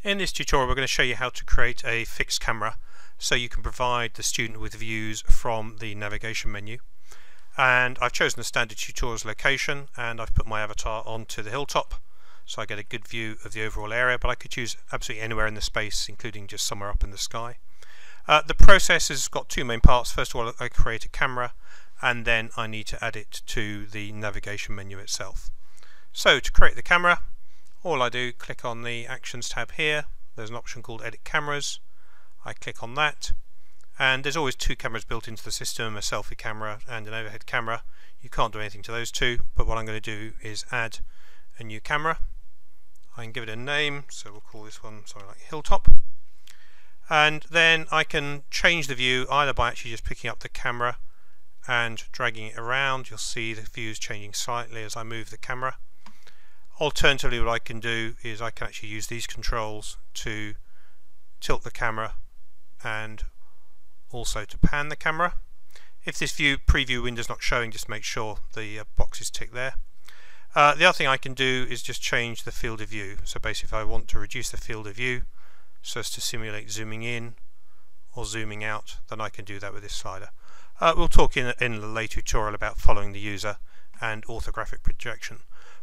In this tutorial we're going to show you how to create a fixed camera so you can provide the student with views from the navigation menu. And I've chosen the standard tutorials location and I've put my avatar onto the hilltop so I get a good view of the overall area, but I could choose absolutely anywhere in the space, including just somewhere up in the sky. The process has got two main parts. First of all, I create a camera and then I need to add it to the navigation menu itself. So to create the camera, all I do, click on the Actions tab here. There's an option called Edit Cameras. I click on that, and there's always two cameras built into the system, a selfie camera and an overhead camera. You can't do anything to those two, but what I'm going to do is add a new camera. I can give it a name, so we'll call this one something like Hilltop. And then I can change the view either by actually just picking up the camera and dragging it around. You'll see the views changing slightly as I move the camera. Alternatively, what I can do is I can actually use these controls to tilt the camera and also to pan the camera. If this preview window is not showing, just make sure the box is ticked there. The other thing I can do is just change the field of view. So basically, if I want to reduce the field of view so as to simulate zooming in or zooming out, then I can do that with this slider. We'll talk in a later tutorial about following the user and orthographic projection.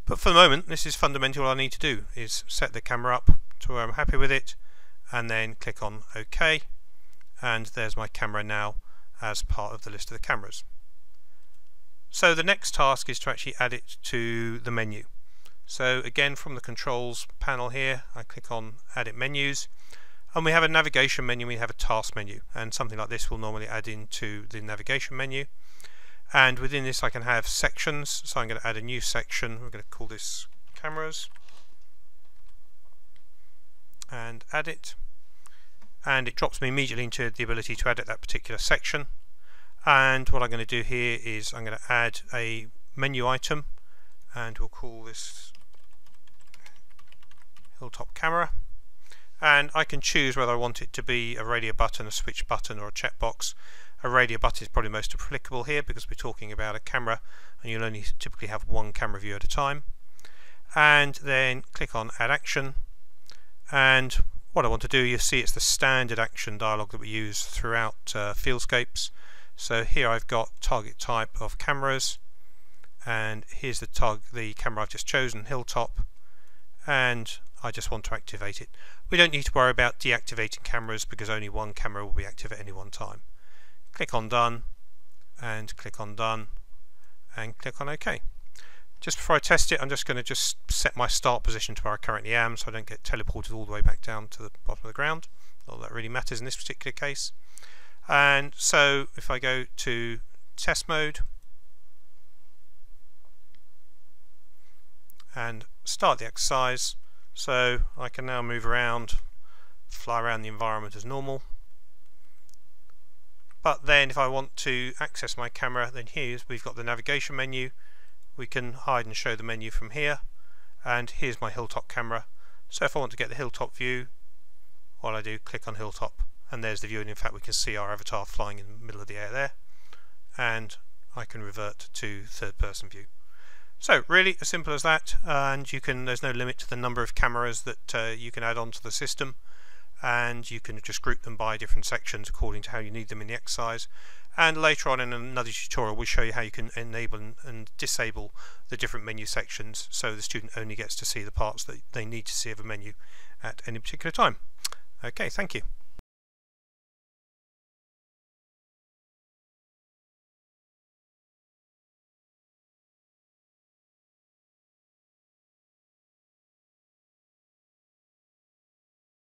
But for the moment, this is fundamentally all I need to do, is set the camera up to where I'm happy with it and then click on OK, and there's my camera now as part of the list of the cameras. So the next task is to actually add it to the menu. So again, from the controls panel here, I click on Edit Menus, and we have a navigation menu, we have a task menu, and something like this will normally add into the navigation menu. And within this I can have sections, so I'm going to add a new section. We're going to call this Cameras and add it, and it drops me immediately into the ability to edit that particular section. And what I'm going to do here is I'm going to add a menu item, and we'll call this Hilltop Camera, and I can choose whether I want it to be a radio button, a switch button or a checkbox. A radio button is probably most applicable here because we're talking about a camera and you'll only typically have one camera view at a time. And then click on Add Action, and what I want to do, you see it's the standard action dialog that we use throughout Fieldscapes. So here I've got target type of cameras, and here's the camera I've just chosen, Hilltop, and I just want to activate it. We don't need to worry about deactivating cameras because only one camera will be active at any one time. Click on Done, and click on Done, and click on OK. Just before I test it, I'm just going to set my start position to where I currently am so I don't get teleported all the way back down to the bottom of the ground. Not that really matters in this particular case. And so if I go to test mode and start the exercise, so I can now move around, fly around the environment as normal. But then if I want to access my camera, then we've got the navigation menu. We can hide and show the menu from here, and here's my Hilltop camera. So if I want to get the Hilltop view, all I do, click on Hilltop, and there's the view, and in fact we can see our avatar flying in the middle of the air there, and I can revert to third person view. So really as simple as that, and there's no limit to the number of cameras that you can add onto the system, and you can just group them by different sections according to how you need them in the exercise. And later on in another tutorial we'll show you how you can enable and disable the different menu sections so the student only gets to see the parts that they need to see of a menu at any particular time. Okay, thank you.